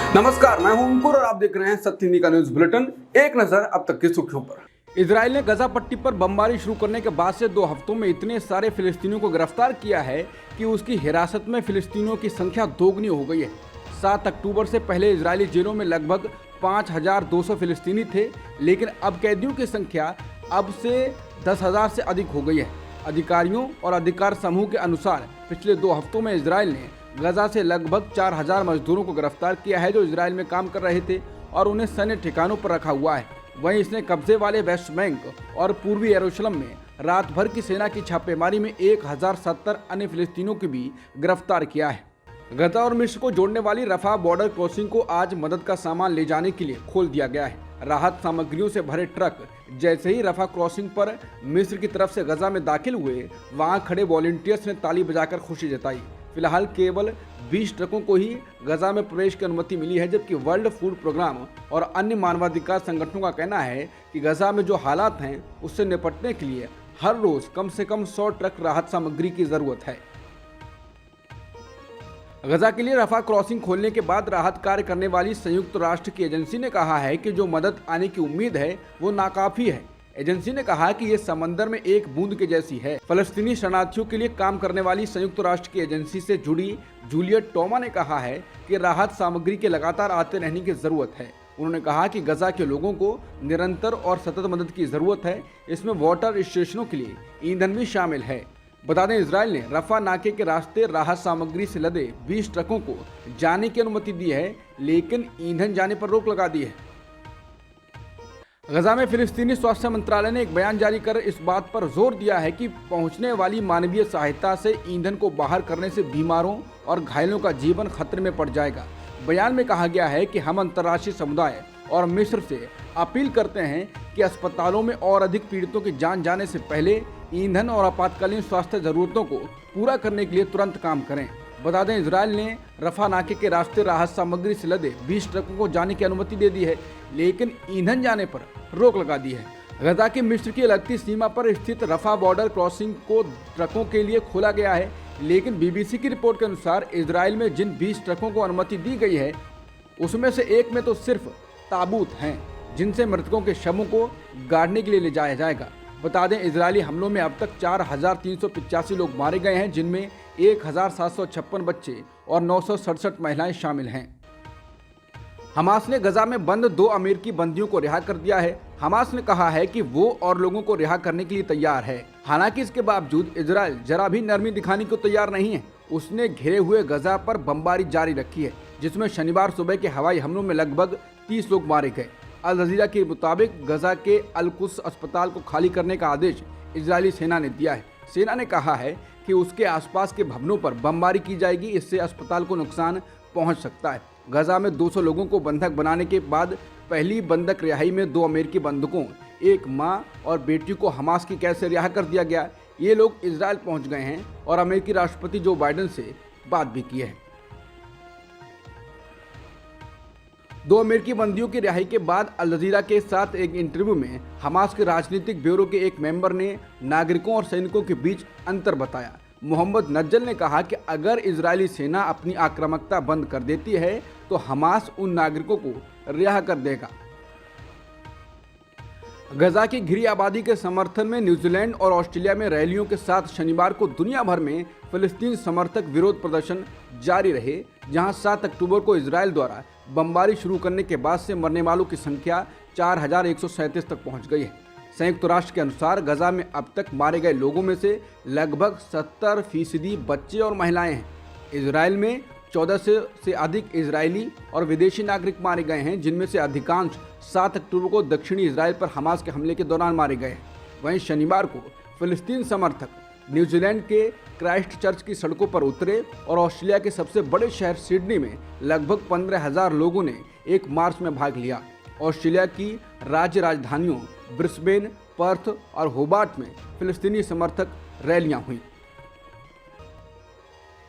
नमस्कार, मैं हूं अंकुर और आप देख रहे हैं सत्य हिंदी का न्यूज बुलेटिन। एक नजर अब तक की सुर्खियों पर। इजराइल ने गजा पट्टी पर बमबारी शुरू करने के बाद से 2 हफ्तों में इतने सारे फिलिस्तीनियों को गिरफ्तार किया है कि उसकी हिरासत में फिलिस्तीनियों की संख्या दोगुनी हो गई है। 7 अक्टूबर से पहले इजरायली जेलों में लगभग 5,200 फिलिस्तीनी थे, लेकिन अब कैदियों की संख्या अब से 10,000 से अधिक हो गई है। अधिकारियों और अधिकार समूह के अनुसार पिछले 2 हफ्तों में इजराइल ने गजा से लगभग 4,000 मजदूरों को गिरफ्तार किया है जो इजराइल में काम कर रहे थे और उन्हें सैन्य ठिकानों पर रखा हुआ है। वहीं इसने कब्जे वाले वेस्ट बैंक और पूर्वी यरूशलेम में रात भर की सेना की छापेमारी में 1070 अन्य फिलिस्तीनियों को भी गिरफ्तार किया है। गजा और मिस्र को जोड़ने वाली रफा बॉर्डर क्रॉसिंग को आज मदद का सामान ले जाने के लिए खोल दिया गया है। राहत सामग्रियों से भरे ट्रक जैसे ही रफा क्रॉसिंग पर मिस्र की तरफ से गजा में दाखिल हुए, वहां खड़े वॉलंटियर्स ने ताली बजाकर खुशी जताई। फिलहाल केवल 20 ट्रकों को ही गजा में प्रवेश की अनुमति मिली है, जबकि वर्ल्ड फूड प्रोग्राम और अन्य मानवाधिकार संगठनों का कहना है कि गजा में जो हालात हैं उससे निपटने के लिए हर रोज कम से कम 100 ट्रक राहत सामग्री की जरूरत है। गजा के लिए रफा क्रॉसिंग खोलने के बाद राहत कार्य करने वाली संयुक्त राष्ट्र की एजेंसी ने कहा है कि जो मदद आने की उम्मीद है वो नाकाफी है। एजेंसी ने कहा कि ये समंदर में एक बूंद के जैसी है। फलस्तीनी शरणार्थियों के लिए काम करने वाली संयुक्त राष्ट्र की एजेंसी से जुड़ी जूलियट टोमा ने कहा है कि राहत सामग्री के लगातार आते रहने की जरूरत है। उन्होंने कहा कि गजा के लोगों को निरंतर और सतत मदद की जरूरत है। इसमें वाटर स्टेशनों के लिए ईंधन भी शामिल है। बता दें, इजराइल ने रफा नाके के रास्ते राहत सामग्री से लदे 20 ट्रकों को जाने की अनुमति दी है, लेकिन ईंधन जाने पर रोक लगा दी है। गजा में फिलिस्तीनी स्वास्थ्य मंत्रालय ने एक बयान जारी कर इस बात पर जोर दिया है कि पहुंचने वाली मानवीय सहायता से ईंधन को बाहर करने से बीमारों और घायलों का जीवन खतरे में पड़ जाएगा। बयान में कहा गया है कि हम अंतर्राष्ट्रीय समुदाय और मिस्र से अपील करते हैं कि अस्पतालों में और अधिक पीड़ितों की जान जाने से पहले ईंधन और आपातकालीन स्वास्थ्य जरूरतों को पूरा करने के लिए तुरंत काम करें। बता दें, इजराइल ने रफा नाके के रास्ते राहत सामग्री से लदे 20 ट्रकों को जाने की अनुमति दे दी है, लेकिन ईंधन जाने पर रोक लगा दी है। गजा की मिस्र की लगती सीमा पर स्थित रफा बॉर्डर क्रॉसिंग को ट्रकों के लिए खोला गया है, लेकिन बीबीसी की रिपोर्ट के अनुसार इजराइल में जिन 20 ट्रकों को अनुमति दी गई है उसमें से एक में तो सिर्फ ताबूत हैं जिनसे मृतकों के शवों को गाड़ने के लिए ले जाया जाएगा। बता दें, इजरायली हमलों में अब तक 4,385 लोग मारे गए हैं, जिनमें 1,756 बच्चे और 967 महिलाएं शामिल हैं। हमास ने गजा में बंद 2 अमेरिकी बंदियों को रिहा कर दिया है। हमास ने कहा है कि वो और लोगों को रिहा करने के लिए तैयार है। हालांकि इसके बावजूद इजराइल जरा भी नरमी दिखाने को तैयार नहीं है। उसने घिरे हुए गजा पर बमबारी जारी रखी है, जिसमें शनिवार सुबह के हवाई हमलों में लगभग 30 लोग मारे गए। अल जजीरा के मुताबिक गजा के अल कुद्स अस्पताल को खाली करने का आदेश इजरायली सेना ने दिया है। सेना ने कहा है कि उसके आसपास के भवनों पर बमबारी की जाएगी, इससे अस्पताल को नुकसान पहुंच सकता है। गजा में 200 लोगों को बंधक बनाने के बाद पहली बंधक रिहाई में 2 अमेरिकी बंधकों, एक मां और बेटी को हमास की कैद से रिहा कर दिया गया। ये लोग इजराइल पहुंच गए हैं और अमेरिकी राष्ट्रपति जो बाइडेन से बात भी की है। 2 अमेरिकी बंदियों की रिहाई के बाद अल जजीरा के साथ एक इंटरव्यू में हमास के राजनीतिक ब्यूरो के एक मेंबर ने नागरिकों और सैनिकों के बीच अंतर बताया। मोहम्मद नज्जल ने कहा कि अगर इजरायली सेना अपनी आक्रामकता बंद कर देती है तो हमास उन नागरिकों को रिहा कर देगा। गजा की घिरी आबादी के समर्थन में न्यूजीलैंड और ऑस्ट्रेलिया में रैलियों के साथ शनिवार को दुनिया भर में फिलिस्तीन समर्थक विरोध प्रदर्शन जारी रहे, जहां 7 अक्टूबर को इजराइल द्वारा बमबारी शुरू करने के बाद से मरने वालों की संख्या 4,137 तक पहुंच गई है। संयुक्त राष्ट्र के अनुसार गजा में अब तक मारे गए लोगों में से लगभग 70% बच्चे और महिलाएं हैं। इजराइल में 1400 से अधिक इजरायली और विदेशी नागरिक मारे गए हैं, जिनमें से अधिकांश 7 अक्टूबर को दक्षिणी इजराइल पर हमास के हमले के दौरान मारे गए हैं। वहीं शनिवार को फिलिस्तीन समर्थक न्यूजीलैंड के क्राइस्ट चर्च की सड़कों पर उतरे और ऑस्ट्रेलिया के सबसे बड़े शहर सिडनी में लगभग 15,000 लोगों ने एक मार्च में भाग लिया। ऑस्ट्रेलिया की राज्य राजधानियों ब्रिस्बेन, पर्थ और होबार्ट में फिलिस्तीनी समर्थक रैलियां हुई।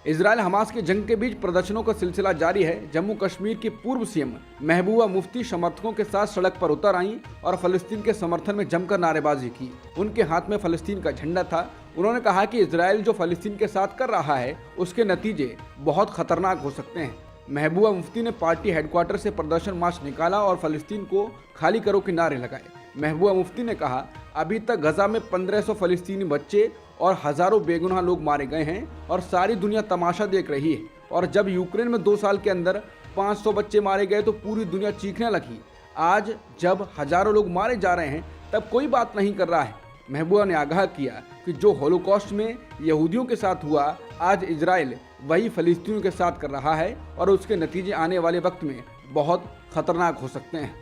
इजराइल हमास की जंग के बीच प्रदर्शनों का सिलसिला जारी है। जम्मू कश्मीर की पूर्व सीएम महबूबा मुफ्ती समर्थकों के साथ सड़क पर उतर आईं और फलस्तीन के समर्थन में जमकर नारेबाजी की। उनके हाथ में फलस्तीन का झंडा था। उन्होंने कहा कि इजराइल जो फलस्तीन के साथ कर रहा है उसके नतीजे बहुत खतरनाक हो सकते हैं। महबूबा मुफ्ती ने पार्टी हेडक्वार्टर से प्रदर्शन मार्च निकाला और फलस्तीन को खाली करो के नारे लगाए। महबूबा मुफ्ती ने कहा, अभी तक गजा में 1500 फलस्तीनी बच्चे और हजारों बेगुनाह लोग मारे गए हैं और सारी दुनिया तमाशा देख रही है। और जब यूक्रेन में 2 साल के अंदर 500 बच्चे मारे गए तो पूरी दुनिया चीखने लगी। आज जब हजारों लोग मारे जा रहे हैं तब कोई बात नहीं कर रहा है। महबूबा ने आगाह किया कि जो होलोकॉस्ट में यहूदियों के साथ हुआ, आज इजराइल वही फलस्तीनियों के साथ कर रहा है और उसके नतीजे आने वाले वक्त में बहुत खतरनाक हो सकते हैं।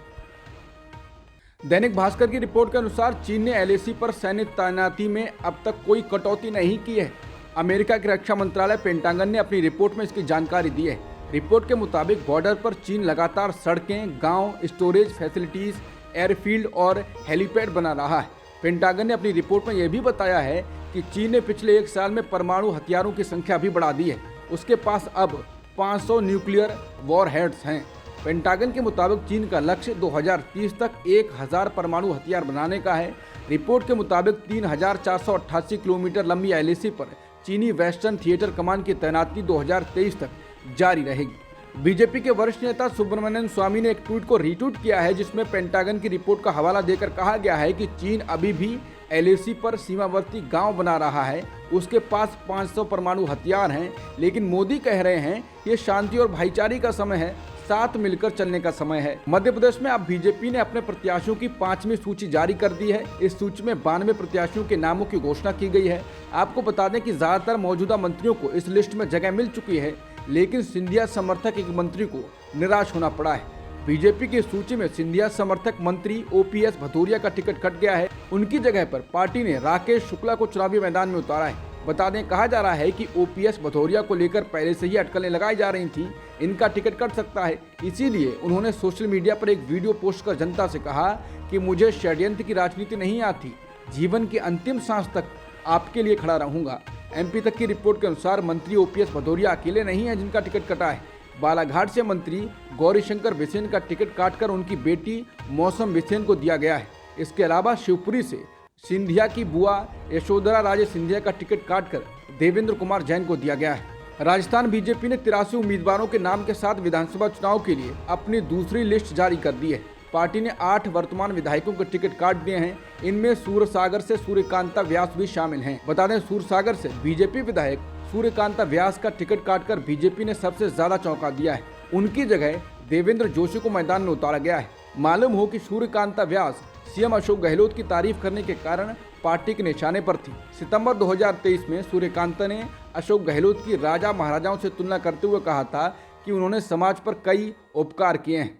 दैनिक भास्कर की रिपोर्ट के अनुसार चीन ने एलएसी पर सैन्य तैनाती में अब तक कोई कटौती नहीं की है। अमेरिका के रक्षा मंत्रालय पेंटागन ने अपनी रिपोर्ट में इसकी जानकारी दी है। रिपोर्ट के मुताबिक बॉर्डर पर चीन लगातार सड़कें, गांव, स्टोरेज फैसिलिटीज, एयरफील्ड और हेलीपैड बना रहा है। पेंटागन ने अपनी रिपोर्ट में यह भी बताया है कि चीन ने पिछले 1 साल में परमाणु हथियारों की संख्या भी बढ़ा दी है। उसके पास अब 500 न्यूक्लियर वॉरहेड्स हैं। पेंटागन के मुताबिक चीन का लक्ष्य 2030 तक 1000 परमाणु हथियार बनाने का है। रिपोर्ट के मुताबिक 3488 किलोमीटर लंबी एलएसी पर चीनी वेस्टर्न थिएटर कमान की तैनाती 2023 तक जारी रहेगी। बीजेपी के वरिष्ठ नेता सुब्रमण्यम स्वामी ने एक ट्वीट को रीट्वीट किया है, जिसमें पेंटागन की रिपोर्ट का हवाला देकर कहा गया है कि चीन अभी भी एलएसी पर सीमावर्ती गांव बना रहा है। उसके पास 500 परमाणु हथियार हैं, लेकिन मोदी कह रहे हैं ये शांति और भाईचारे का समय है, साथ मिलकर चलने का समय है। मध्य प्रदेश में अब बीजेपी ने अपने प्रत्याशियों की 5वीं सूची जारी कर दी है। इस सूची में 92 प्रत्याशियों के नामों की घोषणा की गई है। आपको बता दें कि ज्यादातर मौजूदा मंत्रियों को इस लिस्ट में जगह मिल चुकी है, लेकिन सिंधिया समर्थक एक मंत्री को निराश होना पड़ा है। बीजेपी की सूची में सिंधिया समर्थक मंत्री ओपीएस भदौरिया का टिकट कट गया है। उनकी जगह पर पार्टी ने राकेश शुक्ला को चुनावी मैदान में उतारा है। बता दें, कहा जा रहा है कि ओपीएस भदौरिया को लेकर पहले से ही अटकलें लगाई जा रही थी, इनका टिकट कट सकता है। इसीलिए उन्होंने सोशल मीडिया पर एक वीडियो पोस्ट कर जनता से कहा कि मुझे षड्यंत्र की राजनीति नहीं आती, जीवन की अंतिम सांस तक आपके लिए खड़ा रहूंगा। एमपी तक की रिपोर्ट के अनुसार मंत्री ओपीएस भदौरिया अकेले नहीं है जिनका टिकट कटा है। बालाघाट से मंत्री गौरीशंकर बिसेन का टिकट काटकर उनकी बेटी मौसम बिसेन को दिया गया है। इसके अलावा शिवपुरी से सिंधिया की बुआ यशोधरा राजे सिंधिया का टिकट काटकर देवेंद्र कुमार जैन को दिया गया है। राजस्थान बीजेपी ने 83 उम्मीदवारों के नाम के साथ विधानसभा चुनाव के लिए अपनी दूसरी लिस्ट जारी कर दी है। पार्टी ने 8 वर्तमान विधायकों के टिकट काट दिए हैं। इनमें सूरसागर से सूर्यकांता व्यास भी शामिल हैं। बता दें, सूरसागर से बीजेपी विधायक सूर्यकांता व्यास का टिकट काटकर बीजेपी ने सबसे ज्यादा चौंका दिया है। उनकी जगह देवेंद्र जोशी को मैदान में उतारा गया है। मालूम हो कि सूर्यकांता व्यास सीएम अशोक गहलोत की तारीफ करने के कारण पार्टी के निशाने पर थी। सितंबर 2023 में सूर्यकांता ने अशोक गहलोत की राजा महाराजाओं से तुलना करते हुए कहा था कि उन्होंने समाज पर कई उपकार किए हैं।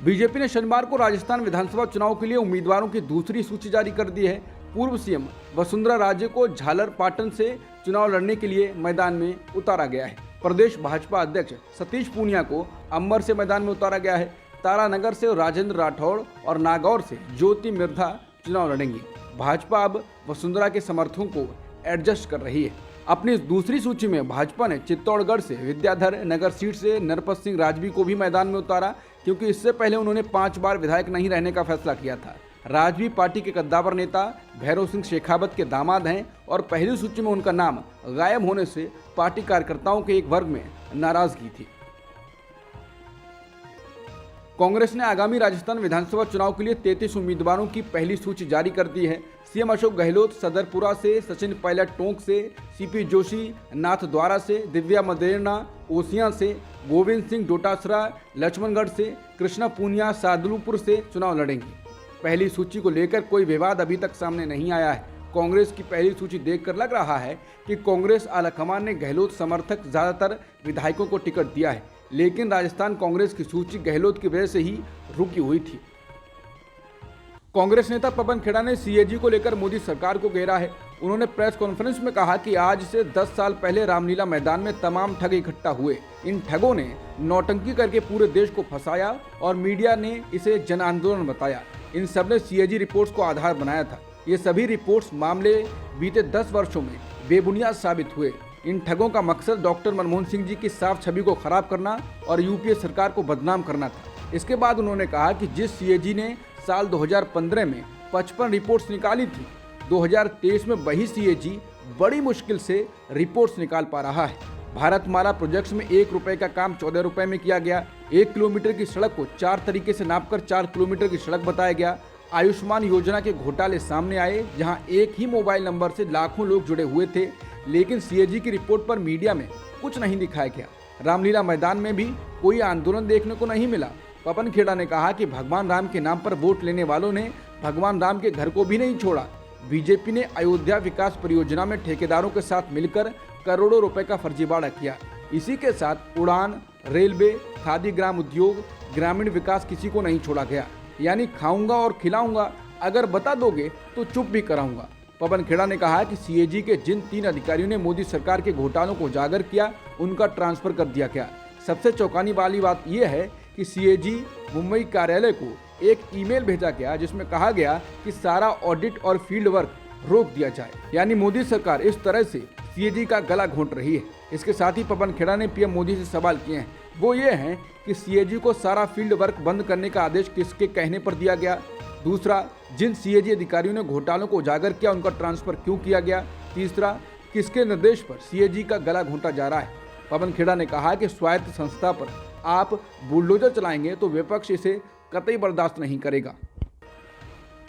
बीजेपी ने शनिवार को राजस्थान विधानसभा चुनाव के लिए उम्मीदवारों की दूसरी सूची जारी कर दी है। पूर्व सीएम वसुंधरा राजे को झालरपाटन से चुनाव लड़ने के लिए मैदान में उतारा गया है। प्रदेश भाजपा अध्यक्ष सतीश पूनिया को अंबर से मैदान में उतारा गया है। तारानगर से राजेंद्र राठौड़ और नागौर से ज्योति मिर्धा चुनाव लड़ेंगी। भाजपा अब वसुंधरा के समर्थकों को एडजस्ट कर रही है। अपनी दूसरी सूची में भाजपा ने चित्तौड़गढ़ से विद्याधर नगर सीट से नरपत सिंह राजवी को भी मैदान में उतारा, क्योंकि इससे पहले उन्होंने 5 बार विधायक नहीं रहने का फैसला किया था। राजवी पार्टी के कद्दावर नेता भैरव सिंह शेखावत के दामाद हैं और पहली सूची में उनका नाम गायब होने से पार्टी कार्यकर्ताओं के एक वर्ग में नाराजगी थी। कांग्रेस ने आगामी राजस्थान विधानसभा चुनाव के लिए 33 उम्मीदवारों की पहली सूची जारी कर दी है। सीएम अशोक गहलोत सदरपुरा से, सचिन पायलट टोंक से, सीपी जोशी नाथद्वारा से, दिव्या मदेरना ओसियां से, गोविंद सिंह डोटासरा लक्ष्मणगढ़ से, कृष्णा पूनिया सादुलपुर से चुनाव लड़ेंगी। पहली सूची को लेकर कोई विवाद अभी तक सामने नहीं आया है। कांग्रेस की पहली सूची देखकर लग रहा है कि कांग्रेस आलाकमान ने गहलोत समर्थक ज्यादातर विधायकों को टिकट दिया है, लेकिन राजस्थान कांग्रेस की सूची गहलोत की वजह से ही रुकी हुई थी। कांग्रेस नेता पवन खेड़ा ने सीएजी को लेकर मोदी सरकार को घेरा है। उन्होंने प्रेस कॉन्फ्रेंस में कहा कि आज से 10 साल पहले रामलीला मैदान में तमाम ठग इकट्ठा हुए। इन ठगों ने नौटंकी करके पूरे देश को फंसाया और मीडिया ने इसे जन आंदोलन बताया। इन सब ने सीएजी रिपोर्ट्स को आधार बनाया था। ये सभी रिपोर्ट्स मामले बीते 10 वर्षों में बेबुनियाद साबित हुए। इन ठगों का मकसद डॉक्टर मनमोहन सिंह जी की साफ छवि को खराब करना और यूपीए सरकार को बदनाम करना था। इसके बाद उन्होंने कहा कि जिस सीएजी ने साल 2015 में 55 रिपोर्ट्स निकाली थी, 2023 में वही सीएजी बड़ी मुश्किल से रिपोर्ट्स निकाल पा रहा है। भारतमाला प्रोजेक्ट्स में 1 रुपए का काम 14 रुपए में किया गया। 1 किलोमीटर की सड़क को 4 तरीके से नापकर 4 किलोमीटर की सड़क बताया गया। आयुष्मान योजना के घोटाले सामने आए, जहां एक ही मोबाइल नंबर से लाखों लोग जुड़े हुए थे, लेकिन सीएजी की रिपोर्ट पर मीडिया में कुछ नहीं दिखाया गया। रामलीला मैदान में भी कोई आंदोलन देखने को नहीं मिला। पवन खेड़ा ने कहा कि भगवान राम के नाम पर वोट लेने वालों ने भगवान राम के घर को भी नहीं छोड़ा। बीजेपी ने अयोध्या विकास परियोजना में ठेकेदारों के साथ मिलकर करोड़ों रुपए का फर्जीवाड़ा किया। इसी के साथ उड़ान, रेलवे, खादी ग्राम उद्योग, ग्रामीण विकास किसी को नहीं छोड़ा गया। यानी खाऊंगा और खिलाऊंगा, अगर बता दोगे तो चुप भी कराऊंगा। पवन खेड़ा ने कहा कि सीएजी के जिन 3 अधिकारियों ने मोदी सरकार के घोटालों को उजागर किया, उनका ट्रांसफर कर दिया गया। सबसे चौंकाने वाली बात यह है कि सीएजी मुंबई कार्यालय को एक ईमेल भेजा गया, जिसमें कहा गया कि सारा ऑडिट और फील्ड वर्क रोक दिया जाए। यानी मोदी सरकार इस तरह से सीएजी का गला घोंट रही है। इसके साथ ही पवन खेड़ा ने पीएम मोदी से सवाल किए हैं। वो ये हैं कि सीएजी को सारा फील्ड वर्क बंद करने का आदेश किसके कहने पर दिया गया। दूसरा, जिन सीएजी अधिकारियों ने घोटालों को उजागर किया, उनका ट्रांसफर क्यों किया गया। तीसरा, किसके निर्देश पर सीएजी का गला घोंटा जा रहा है। पवन खेड़ा ने कहा कि स्वायत्त संस्था पर आप बुलडोजर चलाएंगे तो विपक्ष इसे कतई बर्दाश्त नहीं करेगा।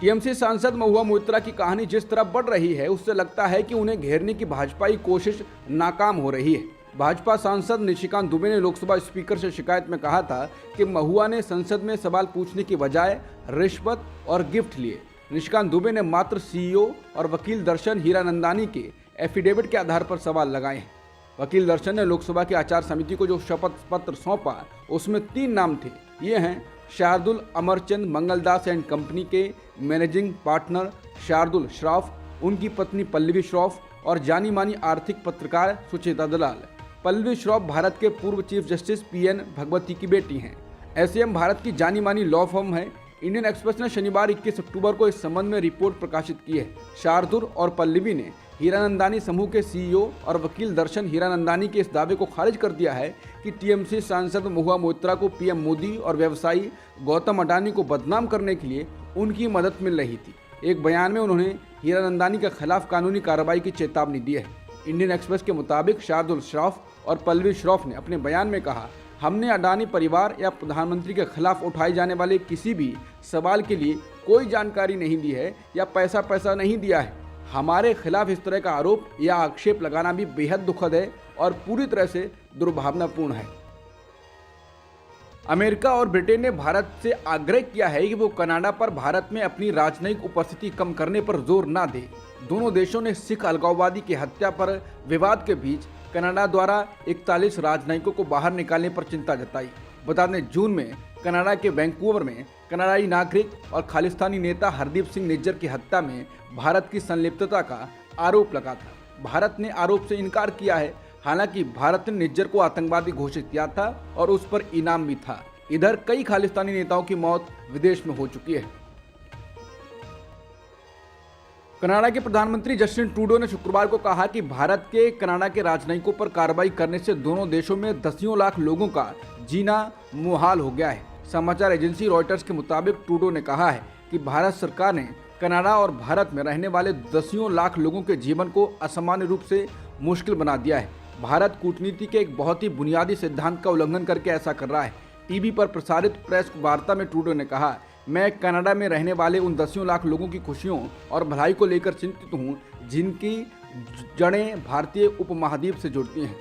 टीएमसी सांसद महुआ मोइत्रा की कहानी जिस तरह बढ़ रही है, उससे लगता है कि उन्हें घेरने की भाजपाई कोशिश नाकाम हो रही है। भाजपा सांसद निशिकांत दुबे ने लोकसभा स्पीकर से शिकायत में कहा था कि महुआ ने संसद में सवाल पूछने की बजाय रिश्वत और गिफ्ट लिए। निशिकांत दुबे ने मात्र सीईओ और वकील दर्शन हीरानंदानी के एफिडेविट के आधार पर सवाल लगाए हैं। वकील दर्शन ने लोकसभा की आचार समिति को जो शपथ पत्र सौंपा, उसमें 3 नाम थे। ये हैं शार्दुल अमरचंद मंगलदास एंड कंपनी के मैनेजिंग पार्टनर शार्दुल श्रॉफ, उनकी पत्नी पल्लवी श्रॉफ और जानी मानी आर्थिक पत्रकार सुचेता दलाल। पल्लवी श्रॉफ भारत के पूर्व चीफ जस्टिस पीएन भगवती की बेटी हैं। एसएम भारत की जानी मानी लॉ फर्म है। इंडियन एक्सप्रेस ने शनिवार 21 अक्टूबर को इस संबंध में रिपोर्ट प्रकाशित की है। शार्दुल और पल्लवी ने हीरानंदानी समूह के सीईओ और वकील दर्शन हीरानंदानी के इस दावे को खारिज कर दिया है कि टीएमसी सांसद महुआ मोइत्रा को पीएम मोदी और व्यवसायी गौतम अडानी को बदनाम करने के लिए उनकी मदद मिल रही थी। एक बयान में उन्होंने हीरानंदानी के खिलाफ कानूनी कार्रवाई की चेतावनी दी है। इंडियन एक्सप्रेस के मुताबिक शार्दुल श्रॉफ और पल्लवी श्रॉफ ने अपने बयान में कहा, हमने अडानी परिवार या प्रधानमंत्री के खिलाफ उठाए जाने वाले किसी भी सवाल के लिए कोई जानकारी नहीं दी है या पैसा नहीं दिया है। हमारे खिलाफ इस तरह का आरोप या आक्षेप लगाना भी बेहद दुखद है और पूरी तरह से दुर्भावनापूर्ण है। अमेरिका और ब्रिटेन ने भारत से आग्रह किया है कि वो कनाडा पर भारत में अपनी राजनयिक उपस्थिति कम करने पर जोर न दे। दोनों देशों ने सिख अलगाववादी की हत्या पर विवाद के बीच कनाडा द्वारा 41 राजनयिकों को बाहर निकालने पर चिंता जताई। बता दें, जून में कनाडा के वैंकूवर में कनाडाई नागरिक और खालिस्तानी नेता हरदीप सिंह निज्जर की हत्या में भारत की संलिप्तता का आरोप लगा था। भारत ने आरोप से इनकार किया है। हालांकि भारत ने निज्जर को आतंकवादी घोषित किया था और उस पर इनाम भी था। इधर कई खालिस्तानी नेताओं की मौत विदेश में हो चुकी है। कनाडा के प्रधानमंत्री जस्टिन ट्रूडो ने शुक्रवार को कहा कि भारत के कनाडा के राजनयिकों पर कार्रवाई करने से दोनों देशों में दसियों लाख लोगों का जीना मुहाल हो गया है। समाचार एजेंसी रॉयटर्स के मुताबिक ट्रूडो ने कहा है कि भारत सरकार ने कनाडा और भारत में रहने वाले दसियों लाख लोगों के जीवन को असामान्य रूप से मुश्किल बना दिया है। भारत कूटनीति के एक बहुत ही बुनियादी सिद्धांत का उल्लंघन करके ऐसा कर रहा है। टीवी पर प्रसारित प्रेस वार्ता में ट्रूडो ने कहा, मैं कनाडा में रहने वाले उन दसियों लाख लोगों की खुशियों और भलाई को लेकर चिंतित हूँ जिनकी जड़ें भारतीय उपमहाद्वीप से जुड़ती हैं।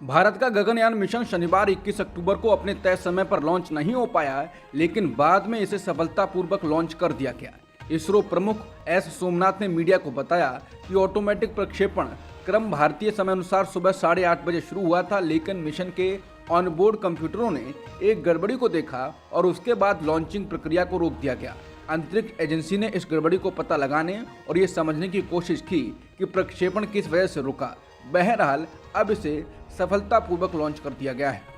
भारत का गगनयान मिशन शनिवार 21 अक्टूबर को अपने तय समय पर लॉन्च नहीं हो पाया, लेकिन बाद में इसे सफलतापूर्वक लॉन्च कर दिया गया। इसरो प्रमुख एस सोमनाथ ने मीडिया को बताया कि ऑटोमेटिक प्रक्षेपण क्रम भारतीय समय अनुसार सुबह 8:30 बजे शुरू हुआ था, लेकिन मिशन के ऑनबोर्ड कंप्यूटरों ने एक गड़बड़ी को देखा और उसके बाद लॉन्चिंग प्रक्रिया को रोक दिया गया। अंतरिक्ष एजेंसी ने इस गड़बड़ी को पता लगाने और ये समझने की कोशिश की कि प्रक्षेपण किस वजह से रुका। बहरहाल अब इसे सफलतापूर्वक लॉन्च कर दिया गया है।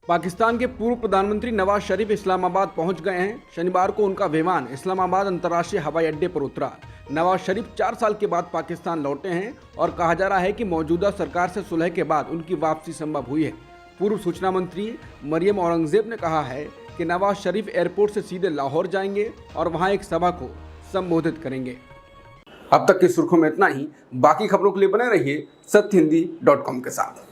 पाकिस्तान के पूर्व प्रधानमंत्री नवाज शरीफ इस्लामाबाद पहुंच गए हैं। शनिवार को उनका विमान इस्लामाबाद अंतर्राष्ट्रीय हवाई अड्डे पर उतरा। नवाज शरीफ 4 साल के बाद पाकिस्तान लौटे हैं और कहा जा रहा है कि मौजूदा सरकार से सुलह के बाद उनकी वापसी संभव हुई है। पूर्व सूचना मंत्री मरियम औरंगजेब ने कहा है कि नवाज शरीफ एयरपोर्ट से सीधे लाहौर जाएंगे और वहां एक सभा को संबोधित करेंगे। अब तक की सुर्खियों में इतना ही। बाकी खबरों के लिए बने रहिए सत्यहिंदी.com के साथ।